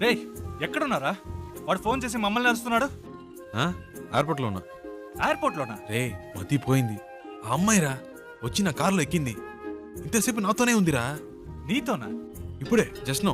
రే ఎక్కడున్నారా? వాడు ఫోన్ చేసి మమ్మల్ని అరుస్తున్నాడు. ఎయిర్పోర్ట్లో ఉన్నా. ఎయిర్పోర్ట్లోనా? రే మతిపోయింది. ఆ అమ్మాయిరా వచ్చి నా కారులో ఎక్కింది. ఇంతసేపు నాతోనే ఉందిరా. నీతోనా? ఇప్పుడే జస్ట్ నో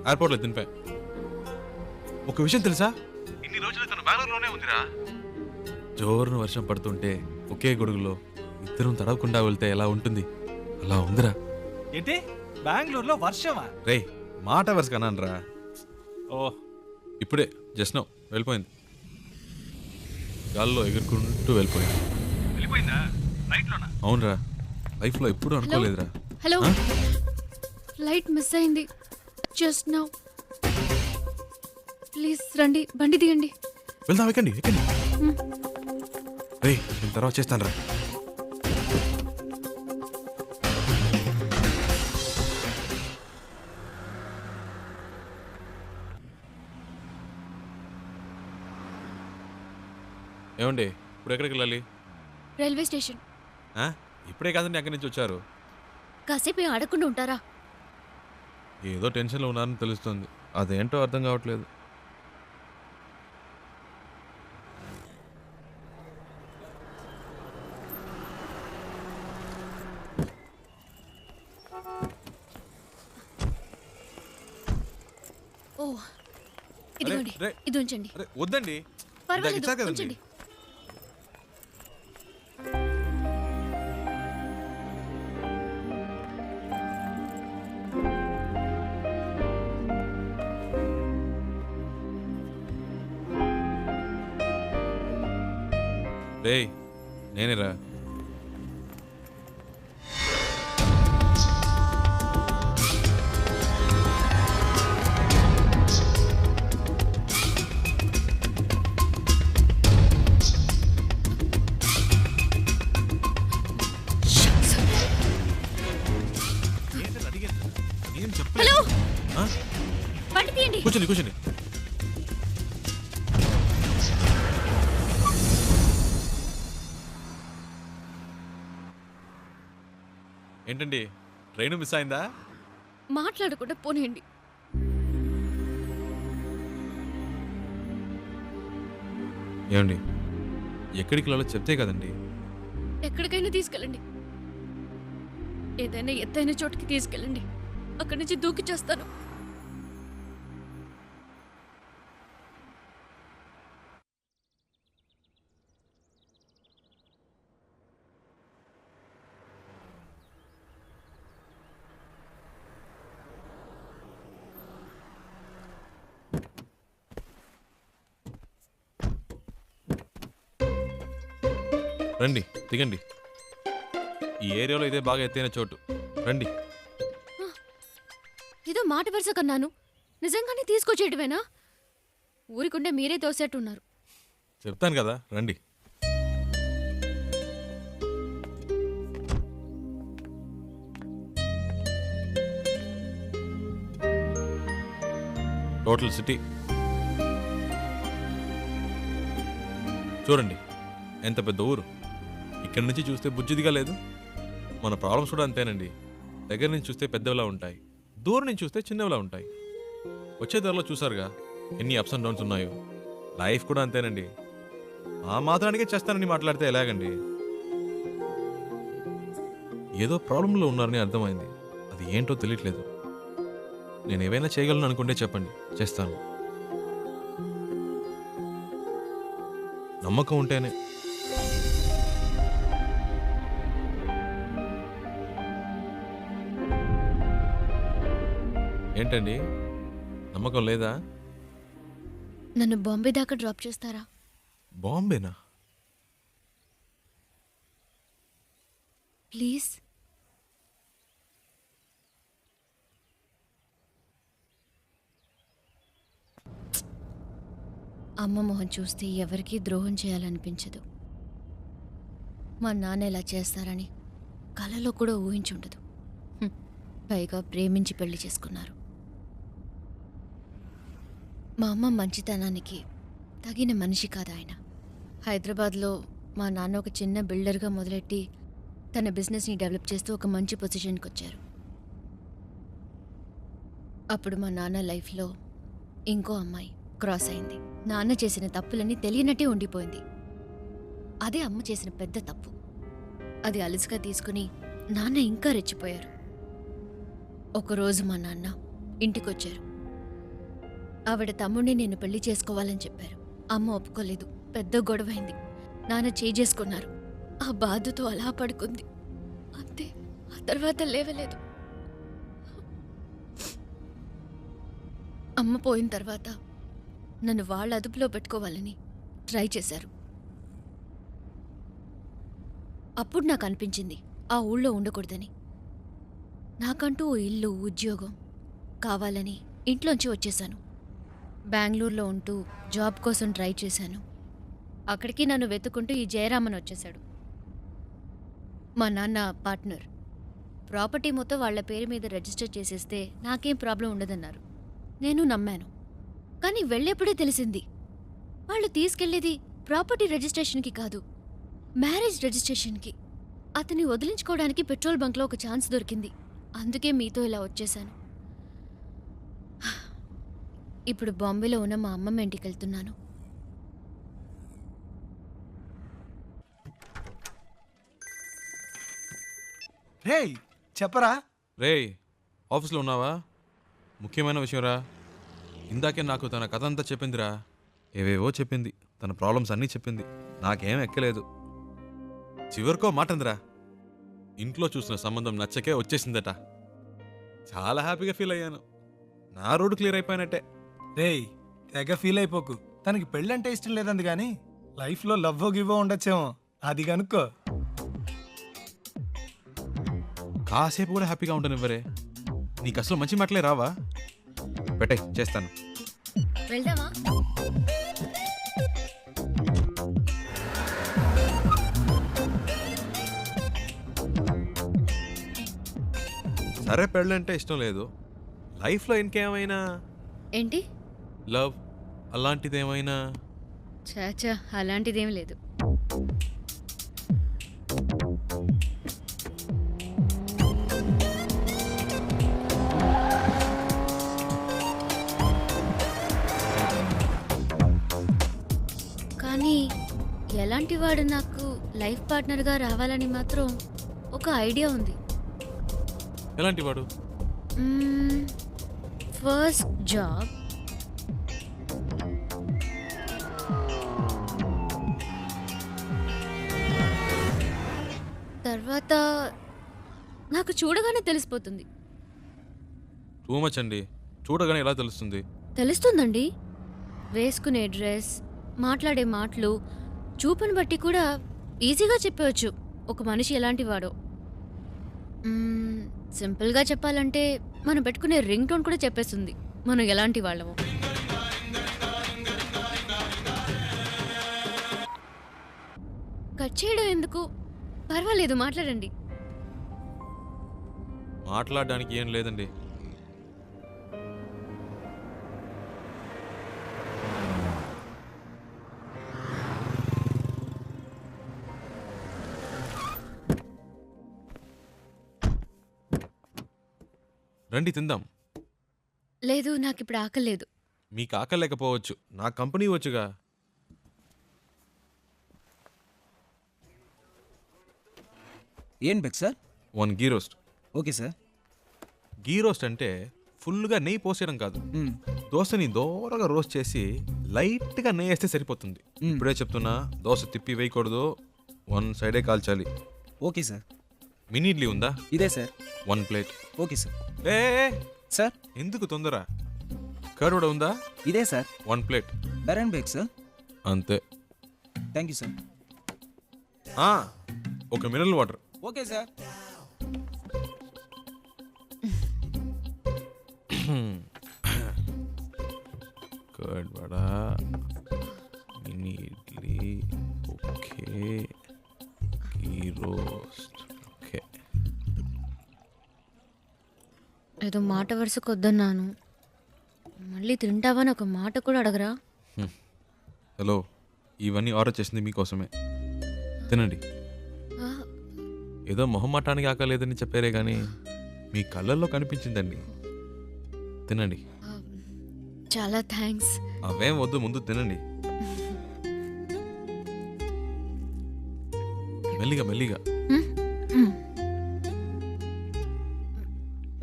ఎయిర్పోర్ట్లో దింపా. ఒక విషయం తెలుసా, ఇన్ని రోజులు తను బెంగళూరులోనే ఉందిరా. జోరున వర్షం పడుతుంటే ఒకే గొడుగులో ఇద్దరం తడవకుండా వెళ్తే ఎలా ఉంటుంది అలా ఉందిరా. ఏంటి బెంగళూరులో వర్షమా? రే మాట వరుస కన్నానరా. ఓ ఇప్పుడే జస్ట్ నో వెళ్ళిపోయింది. గాల్లో ఎగురుకుంటూ వెళ్ళిపోయింది. వెళ్ళిపోయిందా? ఫ్లైట్లోనా? అవునరా, లైఫ్లో ఎప్పుడూ అనుకోలేదురా. హలో, ఫ్లైట్ మిస్ అయింది జస్ట్ నౌ. ప్లీజ్ రండి, బండి దిగండి. వెళ్దాం, ఎక్కండి ఎక్కండి. రే నేను తర్వాత చేస్తాను రా. ఏమండి ఇప్పుడు ఎక్కడికి వెళ్ళాలి? Railway station. ఇప్పుడే కాదండి ఎక్కడి నుంచి వచ్చారు? కాసేపు ఆడకుండా ఉంటారా? ఏదో టెన్షన్లో ఉన్నారని తెలుస్తుంది, అదేంటో అర్థం కావట్లేదు. ఓ ఇదిగోండి, ఇది ఉంచండి. వద్దండి, పర్వాలేదు, ఉంచండి. రే నేనేరా. హలో, బండి తీయండి. కూర్చోండి కూర్చోండి. ఏంటండి ట్రైన్ మిస్ అయిందా? మాట్లాడకుండా పోనీయండి. ఏమండి ఎక్కడికి వెళ్ళాలో చెప్తే కదండి. ఎక్కడికైనా తీసుకెళ్ళండి, ఏదైనా ఎత్తైన చోటుకి తీసుకెళ్ళండి. అక్కడి నుంచి దూకి చేస్తాను. రండి దిగండి. ఈ ఏరియాలో ఇదే బాగా ఎత్తైన చోటు, రండి. ఏదో మాట వరుస కన్నాను, నిజంగానే తీసుకొచ్చేటివేనా? ఊరికుండే మీరే తోసేట్టున్నారు. చెప్తాను కదా రండి. టోటల్ సిటీ చూడండి, ఎంత పెద్ద ఊరు. ఇక్కడి నుంచి చూస్తే బుజ్జిదిగా లేదు. మన ప్రాబ్లమ్స్ కూడా అంతేనండి. దగ్గర నుంచి చూస్తే పెద్దవిలా ఉంటాయి, దూరం నుంచి చూస్తే చిన్నవిలా ఉంటాయి. వచ్చే ధరలో చూసారుగా ఎన్ని అప్స్ అండ్ డౌన్స్ ఉన్నాయో. లైఫ్ కూడా అంతేనండి. ఆ మాత్రానికే చేస్తానని మాట్లాడితే ఎలాగండి? ఏదో ప్రాబ్లంలో ఉన్నారని అర్థమైంది, అది ఏంటో తెలియట్లేదు. నేను ఏవైనా చేయగలను అనుకుంటే చెప్పండి, చేస్తాను. నమ్మకం ఉంటేనే. ఏంటండి నమ్మకం లేదా? నన్ను బాంబే దాకా డ్రాప్ చేస్తారా? బాంబేనా? ప్లీజ్. అమ్మ మొహం చూస్తే ఎవరికీ ద్రోహం చేయాలనిపించదు. మా నాన్న ఇలా చేస్తారని కలలో కూడా ఊహించుండదు. పైగా ప్రేమించి పెళ్లి చేసుకున్నారు. మా అమ్మ మంచితనానికి తగిన మనిషి కాదు ఆయన. హైదరాబాద్లో మా నాన్న ఒక చిన్న బిల్డర్గా మొదలెట్టి తన బిజినెస్ని డెవలప్ చేస్తూ ఒక మంచి పొజిషన్కి వచ్చారు. అప్పుడు మా నాన్న లైఫ్లో ఇంకో అమ్మాయి క్రాస్ అయింది. నాన్న చేసిన తప్పులన్నీ తెలియనట్టే ఉండిపోయింది. అదే అమ్మ చేసిన పెద్ద తప్పు. అది అలుసుగా తీసుకుని నాన్న ఇంకా రెచ్చిపోయారు. ఒకరోజు మా నాన్న ఇంటికొచ్చారు. ఆవిడ తమ్ముడిని నేను పెళ్లి చేసుకోవాలని చెప్పారు. అమ్మ ఒప్పుకోలేదు. పెద్ద గొడవైంది. నాన్న చేసుకున్నారు. ఆ బాధతో అలా పడుకుంది. అంతే. ఆ తర్వాత లేవలేదు. అమ్మ పోయిన తర్వాత నన్ను వాళ్ళ అదుపులో పెట్టుకోవాలని ట్రై చేశారు. అప్పుడు నాకు అనిపించింది ఆ ఊళ్ళో ఉండకూడదని. నాకంటూ ఓ ఇల్లు, ఉద్యోగం కావాలని ఇంట్లోంచి వచ్చేశాను. బెంగళూరులో ఉంటూ జాబ్ కోసం ట్రై చేశాను. అక్కడికి నన్ను వెతుకుంటూ ఈ జయరామన్ వచ్చేశాడు. మా నాన్న పార్ట్నర్. ప్రాపర్టీ మొత్తం వాళ్ల పేరు మీద రిజిస్టర్ చేసేస్తే నాకేం ప్రాబ్లం ఉండదన్నారు. నేను నమ్మాను. కానీ వెళ్ళేప్పుడే తెలిసింది వాళ్ళు తీసుకెళ్లేది ప్రాపర్టీ రిజిస్ట్రేషన్కి కాదు, మ్యారేజ్ రిజిస్ట్రేషన్కి. అతన్ని వదిలించుకోవడానికి పెట్రోల్ బంక్లో ఒక ఛాన్స్ దొరికింది. అందుకే మీతో ఇలా వచ్చేశాను. ఇప్పుడు బాంబేలో ఉన్న మా అమ్మమ్మ ఇంటికి వెళ్తున్నాను. రేయ్ చెప్పరా. రేయ్, ఆఫీస్లో ఉన్నావా? ముఖ్యమైన విషయంరా. ఇందాకే నాకు తన కథ అంతా చెప్పిందిరా. ఏవేవో చెప్పింది. తన ప్రాబ్లమ్స్ అన్నీ చెప్పింది. నాకేం ఎక్కలేదు. చివరికో మాట అందిరా, ఇంట్లో చూసిన సంబంధం నచ్చకే వచ్చేసిందట. చాలా హ్యాపీగా ఫీల్ అయ్యాను. నా రోడ్డు క్లియర్ అయిపోయినట్టే. రేయ్ తెగ ఫీల్ అయిపోకు. తనకి పెళ్ళంటే ఇష్టం లేదంది కానీ లైఫ్లో లవ్వో గివ్వో ఉండొచ్చేమో. అది కనుక్కో. కాసేపు కూడా హ్యాపీగా ఉంటాను ఇవ్వరే. నీకు అసలు మంచి మాటలే రావా? పెట్టే, చేస్తాను. వెళ్దామా? సరే, పెళ్ళంటే ఇష్టం లేదు. లైఫ్లో ఇంకేమైనా ఏంటి? లవ్ అలాంటిదేమైనా? చాచా, అలాంటిదేం లేదు. కానీ ఎలాంటి వాడు నాకు లైఫ్ పార్ట్నర్గా రావాలని మాత్రం ఒక ఐడియా ఉంది. ఎలాంటి వాడు? ఫస్ట్ జాబ్, తర్వాత నాకు చూడగానే తెలిసిపోతుంది. టూ మచ్ అండి. చూడగానే ఎలా తెలుస్తుంది? తెలుస్తుందండి. వేసుకునే డ్రెస్, మాట్లాడే మాటలు, చూపుని బట్టి కూడా ఈజీగా చెప్పవచ్చు ఒక మనిషి ఎలాంటి వాడో. సింపుల్గా చెప్పాలంటే మనం పెట్టుకునే రింగ్ టోన్ కూడా చెప్పేస్తుంది మనం ఎలాంటి వాళ్ళమో. కట్ చేయడం ఎందుకు? పర్వాలేదు, మాట్లాడండి. మాట్లాడడానికి ఏం లేదండి. రండి తిందాం. లేదు, నాకు ఇప్పుడు ఆకలేదు. మీకు ఆకలేకపోవచ్చు, నా కంపెనీ వచ్చుగా. ఏం బెక్ sir? 1 ghee roast. Okay sir. Ghee roast అంటే ఫుల్గా నెయ్యి పోసేయడం కాదు. దోశని దోరగా రోస్ట్ చేసి లైట్గా నెయ్యి వేస్తే సరిపోతుంది. ఇప్పుడే చెప్తున్నా, దోశ తిప్పి వేయకూడదు, 1 సైడే కాల్చాలి. Okay sir. మినీ ఇడ్లీ ఉందా? ఇదే సార్. 1 ప్లేట్. Okay sir. ఏ సార్, ఎందుకు తొందర? కర్డ్ కూడా ఉందా? ఇదే సార్. 1 ప్లేట్. బెరన్ బేక్ సార్. అంతే. Thank you sir. ఒక mineral water. Okay sir. Curd vada, mini idli, okay, ghee roast, okay. ఏదో మాట వరుసకు వద్దన్నాను, మళ్ళీ తింటావని ఒక మాట కూడా అడగరా? హలో, ఇవన్నీ ఆర్డర్ చేసింది మీకోసమే. తినండి. ఆ, ఏదో మొహమాటానికి ఆకలేదని చెప్పారే కానీ మీ కళ్ళల్లో కనిపించిందండి. తినండి. చాలా థ్యాంక్స్. అవేం వద్దు, ముందు తినండి. మెల్లిగా మెల్లిగా.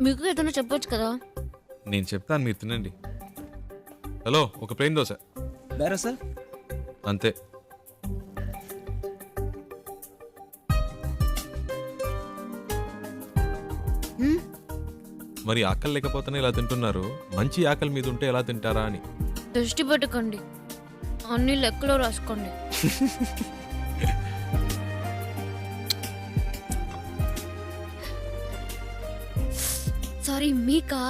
మీకు ఏదైనా చెప్పొచ్చు కదా. నేను చెప్తాను, మీరు తినండి. హలో, ఒక ప్లేన్ దోశ వేరా సార్? అంతే. మరి ఆకలి లేకపోతేనే ఇలా తింటున్నారు, మంచి ఆకలి మీద ఉంటే ఎలా తింటారా అని. దృష్టి పెట్టుకోండి, అన్ని లెక్కలో రాసుకోండి. సారీ, మీకా?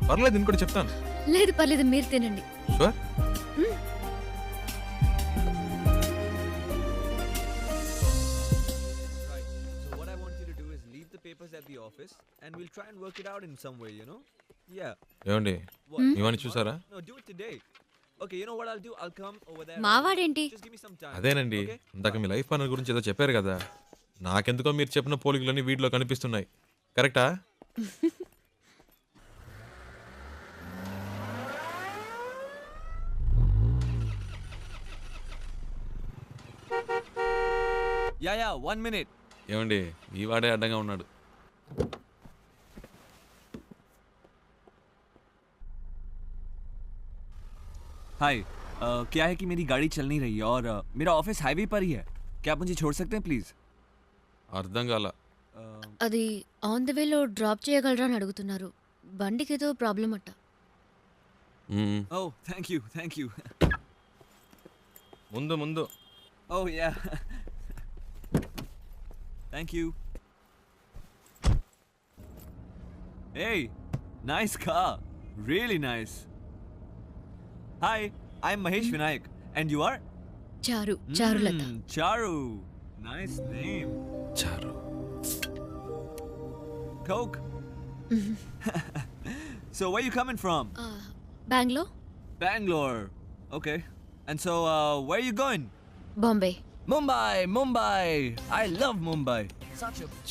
పర్లేదు, ఇంకోటి చెప్తాను. లేదు పర్లేదు, మీరు తినండి. Sure. Right. So what I want you to do is leave the papers at the office and we'll try and work it out in some way, you know? Yeah. ఏమండి, What? ఇవన్నీ చూసారా? No, do it today. Okay, you know what I'll do? I'll come over there. మావాడేంటి? Just give me some time. అదేనండి, Okay? ఇందాక మీ life partner గురించి ఏదో చెప్పారు కదా, నాకెందుకో మీరు చెప్పిన పోలికలన్నీ వీటిలో కనిపిస్తున్నాయి. కరెక్టా? Yeah, 1 minute. ఏమండి, ఈ వాడే అడ్డంగా ఉన్నాడు. हाय क्या है कि मेरी गाड़ी चल नहीं रही है और मेरा ऑफिस हाईवे पर ही है. क्या आप मुझे छोड़ सकते हैं प्लीज? అర్థం కాల. అది ఆన్ ద వేలో డ్రాప్ చేయగలరా అని అడుగుతున్నారు. బండికి ఏదో ప్రాబ్లం అట్ట. మ్మ్. Oh, thank you. ముందు ముందు. Oh yeah. Thank you. Hey, nice car. Really nice. Hi, I'm Mahesh Vinayak. And you are? Charulata. Charu. Nice name. చారు. Coke. So where you coming from? Bengaluru, Bangalore. Okay. And so where are you going? Bombay. Mumbai. I love Mumbai.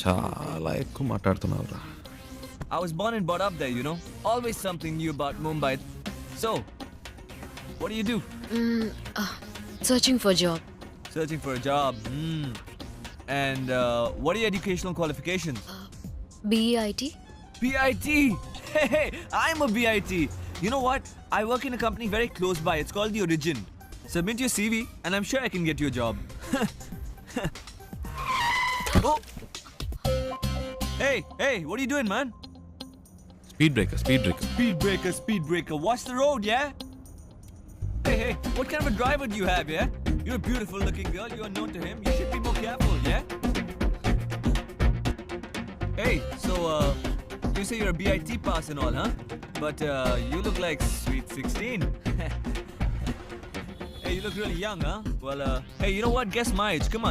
చాలా ఎక్కువ మాట్లాడుతున్నావురా. I was born and brought up there, you know. Always something new about Mumbai. So, what do you do? Searching for job. Searching for a job. And what are your educational qualifications? BIT. BIT. Hey, I'm a BIT. You know what? I work in a company very close by. It's called The Origin. Submit your CV, and I'm sure I can get you a job. Oh. Hey, what are you doing, man? Speed breaker, speed breaker. Speed breaker. Watch the road, yeah? Hey, what kind of a driver do you have, yeah? You're a beautiful looking girl. You are known to him. You should be more careful, yeah? Hey, so, you say you're a BIT pass and all, huh? But, you look like sweet 16. Hey, you look really young, huh? Well, hey, you know what? Guess my age. Come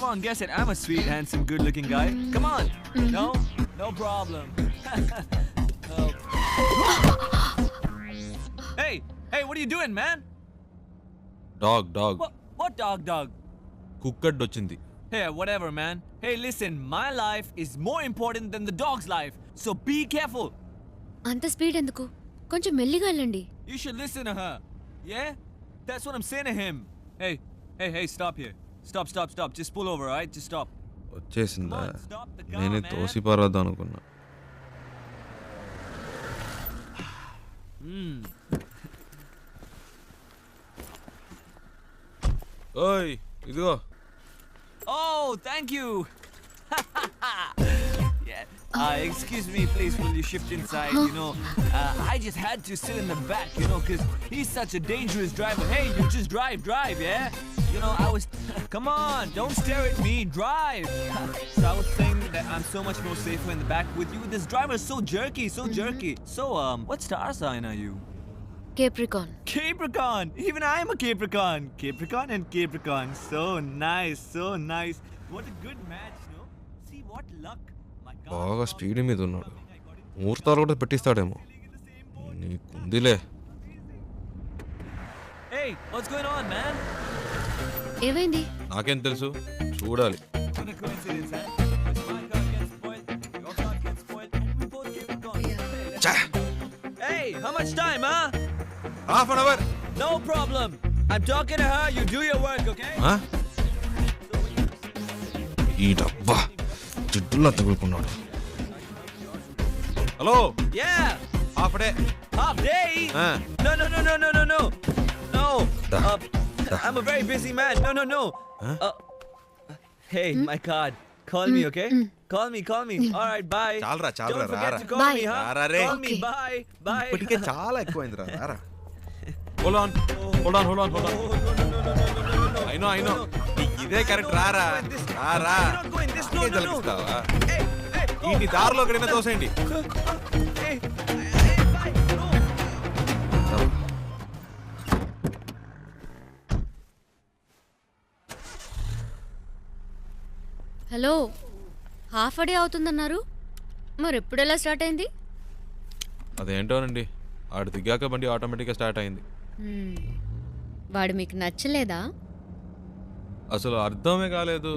on, guess it. I'm a sweet, handsome, good-looking guy. Come on. No? No problem. Oh. Hey, what are you doing, man? Dog. What dog? Cooked వచ్చింది. Hey, whatever, man. Hey, listen, my life is more important than the dog's life. So be careful. అంత speed ఎందుకు? కొంచెం మెల్లిగా వెళ్ళండి. You should listen to her. Yeah? That's what I'm saying to him. Hey, stop here. Stop. Just pull over, alright? Just stop. వచ్చేసిందా? Come on, stop the car, నేనే man. తోసిపారద్దు అనుకున్నా. ఓయ్, ఇదిగో. Oh, thank you. Yeah. Excuse me, please, will you shift inside? You know, I just had to sit in the back, you know, because he's such a dangerous driver. Hey, you just drive, yeah? You know, I was... Come on, don't stare at me, drive. So I was saying that I'm so much more safer in the back with you. This driver is so jerky. So, what star sign are you? Capricorn. Capricorn! Even I'm a Capricorn! Capricorn and Capricorn. So nice. What a good match, no? See what luck. My God. బాగా speed మీద ఉన్నాడు. ముహూర్తాలు కూడా పెట్టిస్తాడేమో. నీకుందిలే. Hey, what's going on, man? ఏమైంది? నాకేం తెలుసు, చూడాలి. What a coincidence, huh? Because my car gets spoiled, your car gets spoiled, and we both Capricorn. Hey, How much time, huh? Half an hour No problem. I'm talking to her. You do your work, okay? ఈ డబ్బా జిడ్డులా తగులుకున్నాడు. Hello Yeah. Half day. Half day? Ah. No. No. Da. I'm a very busy man. No. Huh? Hey, my card. Call me, okay? Call me. All right, bye. చాలరా Don't forget రారా. to call Bye. me, huh? Rara re. Call me. Okay. Bye. ఇప్పటికే చాలా ఎక్కువైందిరా రారా. Hold on. I know. ఇదే correct రారా. రారా. You're not going this. No. తలపిస్తావా? Hey, ఈ దారిలో ఎక్కడైనా తోసేయండి. Hey, bye. No. Hello, half day అవుతుందన్నారు, మరి ఎప్పుడు ఎలా స్టార్ట్ అయింది? అదేంటోనండి ఆడు దిగాక బండి ఆటోమేటిక్గా స్టార్ట్ అయింది. వాడు మీకు నచ్చలేదా? అసలు అర్థమే కాలేదు.